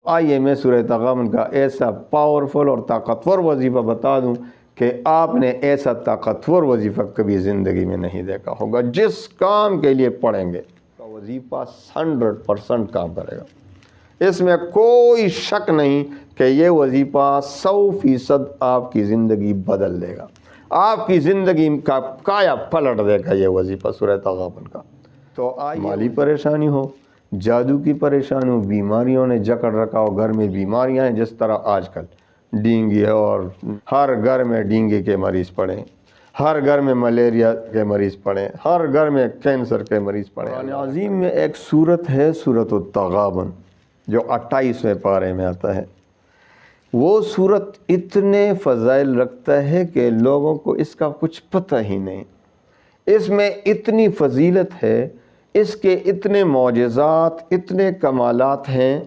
آئیے میں سورہ تغابن کا ایسا پاورفل اور طاقتور وظیفہ بتا دوں کہ آپ نے ایسا طاقتور وظیفہ کبھی زندگی میں نہیں دیکھا ہوگا۔ جس کام کے لیے پڑھیں گے کا وظیفہ 100% کام کرے گا، اس میں کوئی شک نہیں کہ یہ وظیفہ 100% آپ کی زندگی بدل دے گا، آپ کی زندگی کا کایا پلٹ دے گا یہ وظیفہ سورہ تغابن کا۔ تو مالی پریشانی ہو، جادو کی پریشانی ہو، بیماریوں نے جکڑ رکھا ہو، گھر میں بیماریاں ہیں، جس طرح آج کل ڈینگی ہے اور ہر گھر میں ڈینگی کے مریض پڑے، ہر گھر میں ملیریا کے مریض پڑے، ہر گھر میں کینسر کے مریض پڑے۔ قرآن عظیم میں ایک سورت ہے سورۃ التغابن جو 28ویں پارے میں آتا ہے۔ وہ سورت اتنے فضائل رکھتا ہے کہ لوگوں کو اس کا کچھ پتہ ہی نہیں، اس میں اتنی فضیلت ہے، اس کے اتنے معجزات، اتنے کمالات ہیں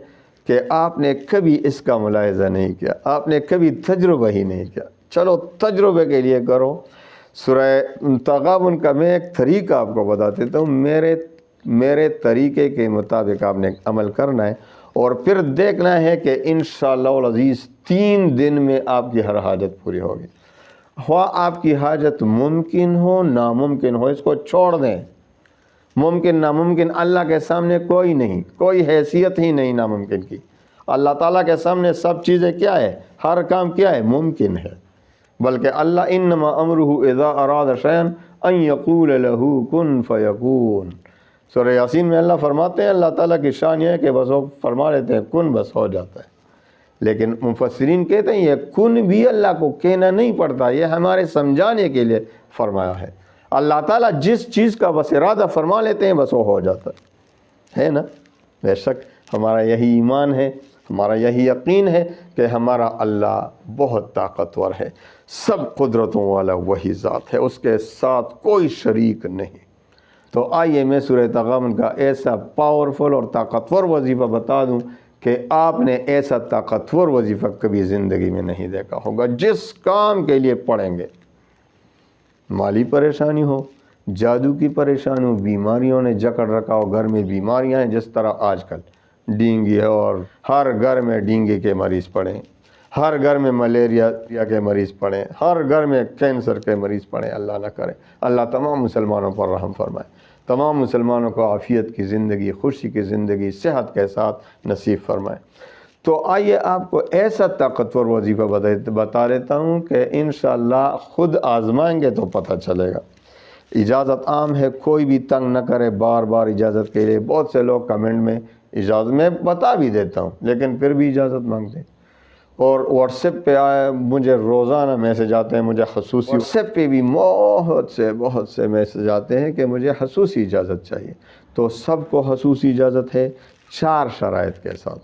کہ آپ نے کبھی اس کا ملاحظہ نہیں کیا، آپ نے کبھی تجربہ ہی نہیں کیا۔ چلو تجربے کے لیے کرو۔ سورہ تغابن کا میں ایک طریقہ آپ کو بتا دیتا ہوں، میرے طریقے کے مطابق آپ نے عمل کرنا ہے اور پھر دیکھنا ہے کہ انشاءاللہ العزیز 3 دن میں آپ کی ہر حاجت پوری ہوگی۔ خواہ آپ کی حاجت ممکن ہو ناممکن ہو، اس کو چھوڑ دیں۔ ممکن ناممکن اللہ کے سامنے کوئی نہیں، کوئی حیثیت ہی نہیں ناممکن کی۔ اللہ تعالیٰ کے سامنے سب چیزیں کیا ہے؟ ہر کام کیا ہے؟ ممکن ہے۔ بلکہ اللہ انما امرہ اذا اراد شیئا ان یقول لہ کن فیکون۔ سورہ یاسین میں اللہ فرماتے ہیں، اللہ تعالیٰ کی شان یہ ہے کہ بس وہ فرما لیتے ہیں کن، بس ہو جاتا ہے۔ لیکن مفسرین کہتے ہیں یہ کن بھی اللہ کو کہنا نہیں پڑتا، یہ ہمارے سمجھانے کے لیے فرمایا ہے۔ اللہ تعالیٰ جس چیز کا بس ارادہ فرما لیتے ہیں بس وہ ہو جاتا ہے نا۔ بے شک ہمارا یہی ایمان ہے، ہمارا یہی یقین ہے کہ ہمارا اللہ بہت طاقتور ہے، سب قدرتوں والا وہی ذات ہے، اس کے ساتھ کوئی شریک نہیں۔ تو آئیے میں سورہ تغابن کا ایسا پاورفل اور طاقتور وظیفہ بتا دوں کہ آپ نے ایسا طاقتور وظیفہ کبھی زندگی میں نہیں دیکھا ہوگا۔ جس کام کے لیے پڑھیں گے، مالی پریشانی ہو، جادو کی پریشانی ہو، بیماریوں نے جکڑ رکھا ہو، گھر میں بیماریاں ہیں، جس طرح آج کل ڈینگی ہے اور ہر گھر میں ڈینگی کے مریض پڑے، ہر گھر میں ملیریا کے مریض پڑے، ہر گھر میں کینسر کے مریض پڑے، اللہ نہ کرے۔ اللہ تمام مسلمانوں پر رحم فرمائے، تمام مسلمانوں کو عافیت کی زندگی، خوشی کی زندگی، صحت کے ساتھ نصیب فرمائے۔ تو آئیے آپ کو ایسا طاقتور وظیفہ بتا دیتا ہوں کہ انشاءاللہ خود آزمائیں گے تو پتہ چلے گا۔ اجازت عام ہے، کوئی بھی تنگ نہ کرے بار بار اجازت کے لیے۔ بہت سے لوگ کمنٹ میں اجازت میں بتا بھی دیتا ہوں لیکن پھر بھی اجازت مانگتے ہیں، اور واٹس ایپ پہ مجھے روزانہ میسج آتے ہیں، مجھے خصوصی واٹس ایپ پہ بھی بہت سے میسج آتے ہیں کہ مجھے خصوصی اجازت چاہیے۔ تو سب کو خصوصی اجازت ہے 4 شرائط کے ساتھ۔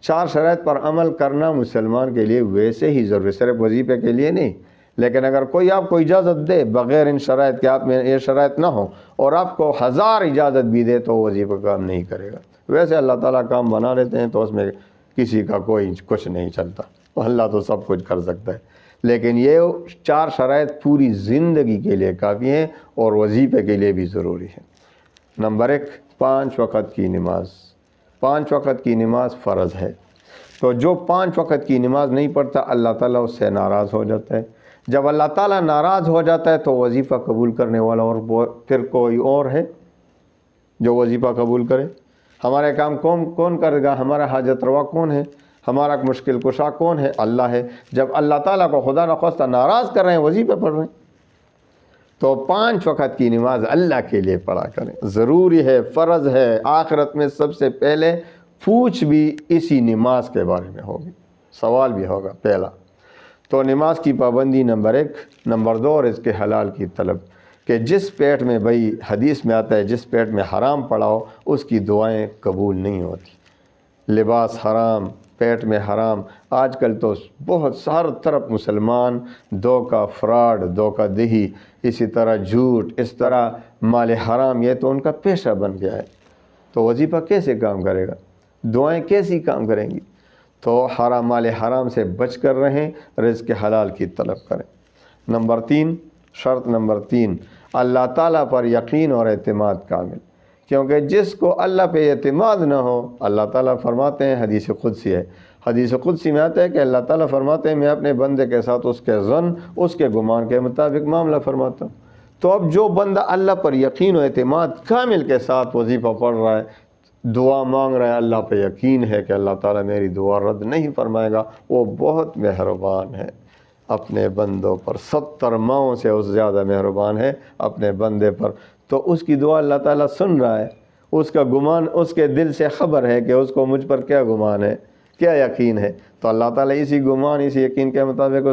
4 شرائط پر عمل کرنا مسلمان کے لیے ویسے ہی ضروری، صرف وظیفے کے لیے نہیں، لیکن اگر کوئی آپ کو اجازت دے بغیر ان شرائط کے، آپ میں یہ شرائط نہ ہو اور آپ کو 1000 اجازت بھی دے تو وظیفہ کام نہیں کرے گا۔ ویسے اللہ تعالیٰ کام بنا لیتے ہیں تو اس میں کسی کا کوئی کچھ نہیں چلتا، اللہ تو سب کچھ کر سکتا ہے، لیکن یہ 4 شرائط پوری زندگی کے لیے کافی ہیں اور وظیفے کے لیے بھی ضروری ہے۔ نمبر 1، 5 وقت کی نماز۔ 5 وقت کی نماز فرض ہے، تو جو 5 وقت کی نماز نہیں پڑھتا اللہ تعالیٰ اس سے ناراض ہو جاتا ہے۔ جب اللہ تعالیٰ ناراض ہو جاتا ہے تو وظیفہ قبول کرنے والا اور پھر کوئی اور ہے جو وظیفہ قبول کرے؟ ہمارے کام کون کرے گا؟ ہمارا حاجت روا کون ہے؟ ہمارا مشکل کشا کون ہے؟ اللہ ہے۔ جب اللہ تعالیٰ کو خدا نخواستہ ناراض کر رہے ہیں، وظیفہ پڑھ رہے ہیں، تو 5 وقت کی نماز اللہ کے لیے پڑھا کریں، ضروری ہے، فرض ہے۔ آخرت میں سب سے پہلے پوچھ بھی اسی نماز کے بارے میں ہوگی، سوال بھی ہوگا پہلا۔ تو نماز کی پابندی نمبر 1۔ نمبر 2، اور اس کے حلال کی طلب، کہ جس پیٹ میں، بھائی حدیث میں آتا ہے جس پیٹ میں حرام پڑا ہو اس کی دعائیں قبول نہیں ہوتی۔ لباس حرام، پیٹ میں حرام، آج کل تو بہت ہر طرف مسلمان دھوکہ، فراڈ، دھوکہ دہی، اسی طرح جھوٹ، اس طرح مال حرام، یہ تو ان کا پیشہ بن گیا ہے۔ تو وظیفہ کیسے کام کرے گا؟ دعائیں کیسی کام کریں گی؟ تو حرام، مال حرام سے بچ کر رہیں، رزق حلال کی طلب کریں۔ نمبر 3، شرط نمبر 3، اللہ تعالیٰ پر یقین اور اعتماد کامل، کیونکہ جس کو اللہ پہ اعتماد نہ ہو، اللہ تعالیٰ فرماتے ہیں، حدیث قدسی ہے، حدیث قدسی میں آتا ہے کہ اللہ تعالیٰ فرماتے ہیں میں اپنے بندے کے ساتھ اس کے ظن، اس کے گمان کے مطابق معاملہ فرماتا ہوں۔ تو اب جو بندہ اللہ پر یقین و اعتماد کامل کے ساتھ وظیفہ پڑھ رہا ہے، دعا مانگ رہا ہے، اللہ پہ یقین ہے کہ اللہ تعالیٰ میری دعا رد نہیں فرمائے گا، وہ بہت مہربان ہے اپنے بندوں پر، 70 ماؤں سے اس زیادہ مہربان ہے اپنے بندے پر، تو اس کی دعا اللہ تعالیٰ سن رہا ہے، اس کا گمان اس کے دل سے خبر ہے کہ اس کو مجھ پر کیا گمان ہے، کیا یقین ہے، تو اللہ تعالیٰ اسی گمان، اسی یقین کے مطابق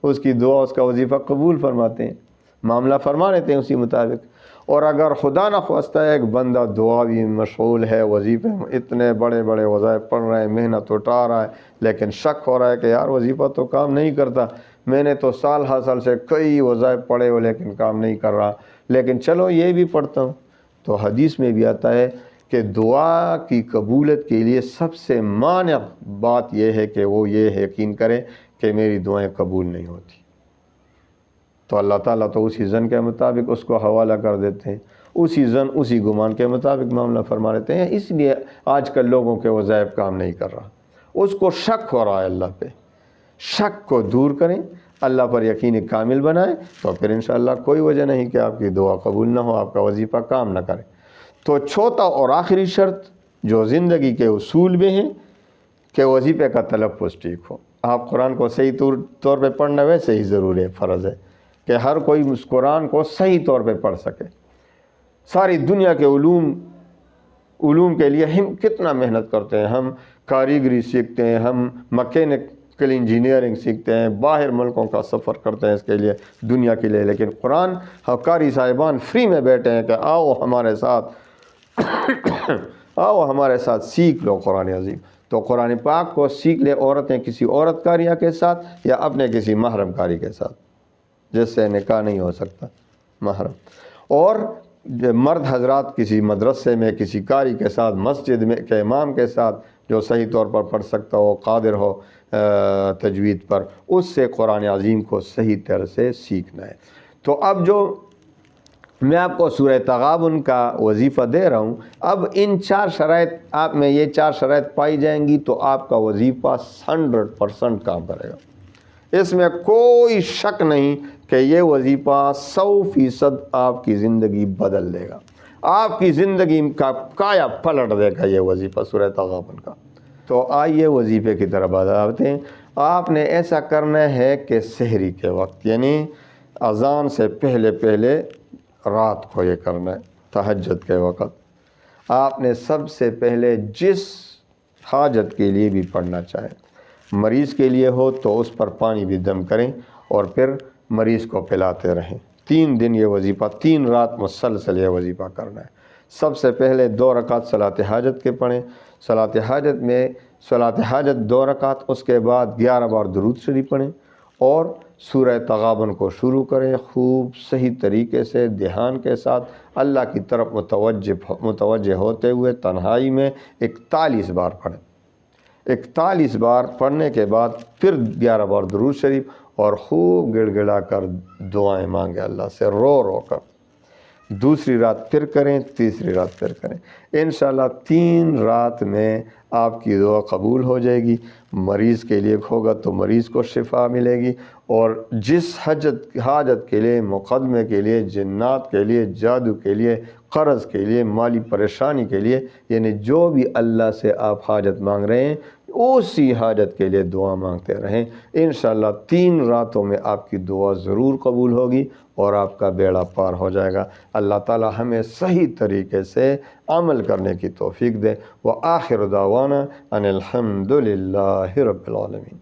اس کی دعا، اس کا وظیفہ قبول فرماتے ہیں، معاملہ فرما لیتے ہیں اسی مطابق۔ اور اگر خدا نہ خواستہ ایک بندہ دعا بھی مشغول ہے، وظیفے اتنے بڑے بڑے وظائف پڑھ رہے ہیں، محنت اٹھا رہا ہے، لیکن شک ہو رہا ہے کہ یار وظیفہ تو کام نہیں کرتا، میں نے تو سال ہر سال سے کئی وظائف پڑھے ہو لیکن کام نہیں کر رہا، لیکن چلو یہ بھی پڑھتا ہوں، تو حدیث میں بھی آتا ہے کہ دعا کی قبولیت کے لیے سب سے مانع بات یہ ہے کہ وہ یہ یقین کرے کہ میری دعائیں قبول نہیں ہوتی، تو اللہ تعالیٰ تو اسی ظن کے مطابق اس کو حوالہ کر دیتے ہیں، اسی ظن اسی گمان کے مطابق معاملہ فرما لیتے ہیں۔ اس لیے آج کل لوگوں کے وظائف کام نہیں کر رہا، اس کو شک ہو رہا ہے، اللہ پہ شک کو دور کریں، اللہ پر یقین کامل بنائیں، تو پھر انشاءاللہ کوئی وجہ نہیں کہ آپ کی دعا قبول نہ ہو، آپ کا وظیفہ کام نہ کرے۔ تو چوتھا اور آخری شرط جو زندگی کے اصول میں ہیں کہ وظیفے کا تلفظ ٹھیک ہو۔ آپ قرآن کو صحیح طور پہ پڑھنا ویسے ہی ضروری ہے، فرض ہے کہ ہر کوئی اس قرآن کو صحیح طور پہ پڑھ سکے۔ ساری دنیا کے علوم کے لیے ہم کتنا محنت کرتے ہیں، ہم کاریگری سیکھتے ہیں، ہم مکینیکل انجینئرنگ سیکھتے ہیں، باہر ملکوں کا سفر کرتے ہیں اس کے لیے، دنیا کے لیے، لیکن قرآن قاری صاحبان فری میں بیٹھے ہیں کہ آؤ ہمارے ساتھ سیکھ لو قرآن عظیم۔ تو قرآن پاک کو سیکھ لے عورتیں کسی عورت کاریہ کے ساتھ یا اپنے کسی محرم کاری کے ساتھ، جس سے نکاح نہیں ہو سکتا محرم، اور مرد حضرات کسی مدرسے میں کسی قاری کے ساتھ، مسجد میں کے امام کے ساتھ جو صحیح طور پر پڑھ سکتا ہو، قادر ہو تجوید پر، اس سے قرآن عظیم کو صحیح طرح سے سیکھنا ہے۔ تو اب جو میں آپ کو سورہ تغابن کا وظیفہ دے رہا ہوں، اب ان 4 شرائط آپ میں یہ 4 شرائط پائی جائیں گی تو آپ کا وظیفہ 100% کام کرے گا، اس میں کوئی شک نہیں کہ یہ وظیفہ 100% آپ کی زندگی بدل دے گا، آپ کی زندگی کا کایا پلٹ دے گا یہ وظیفہ سورہ تغابن کا۔ تو آئیے وظیفے کی طرف بڑھتے ہیں۔ آپ نے ایسا کرنا ہے کہ سحری کے وقت، یعنی اذان سے پہلے رات کو یہ کرنا ہے، تہجد کے وقت آپ نے سب سے پہلے جس حاجت کے لیے بھی پڑھنا چاہے، مریض کے لیے ہو تو اس پر پانی بھی دم کریں اور پھر مریض کو پلاتے رہیں۔ 3 دن یہ وظیفہ، 3 رات مسلسل یہ وظیفہ کرنا ہے۔ سب سے پہلے 2 رکعت صلاۃ حاجت کے پڑھیں، صلاۃ حاجت 2 رکعت، اس کے بعد 11 بار درود شریف پڑھیں اور سورہ تغابن کو شروع کریں، خوب صحیح طریقے سے دھیان کے ساتھ اللہ کی طرف متوجہ ہوتے ہوئے تنہائی میں 41 بار پڑھیں۔ 41 بار پڑھنے کے بعد پھر 11 بار درود شریف اور خوب گڑ گڑا کر دعائیں مانگے اللہ سے، رو کر۔ دوسری رات پھر کریں، تیسری رات پھر کریں، انشاءاللہ 3 رات میں آپ کی دعا قبول ہو جائے گی۔ مریض کے لیے ہوگا تو مریض کو شفا ملے گی، اور جس حاجت کے لیے، مقدمے کے لیے، جنات کے لیے، جادو کے لیے، قرض کے لیے، مالی پریشانی کے لیے، یعنی جو بھی اللہ سے آپ حاجت مانگ رہے ہیں اسی حاجت کے لیے دعا مانگتے رہیں۔ انشاءاللہ 3 راتوں میں آپ کی دعا ضرور قبول ہوگی اور آپ کا بیڑا پار ہو جائے گا۔ اللہ تعالی ہمیں صحیح طریقے سے عمل کرنے کی توفیق دے۔ وآخر دعوانا ان الحمد للہ رب العالمین۔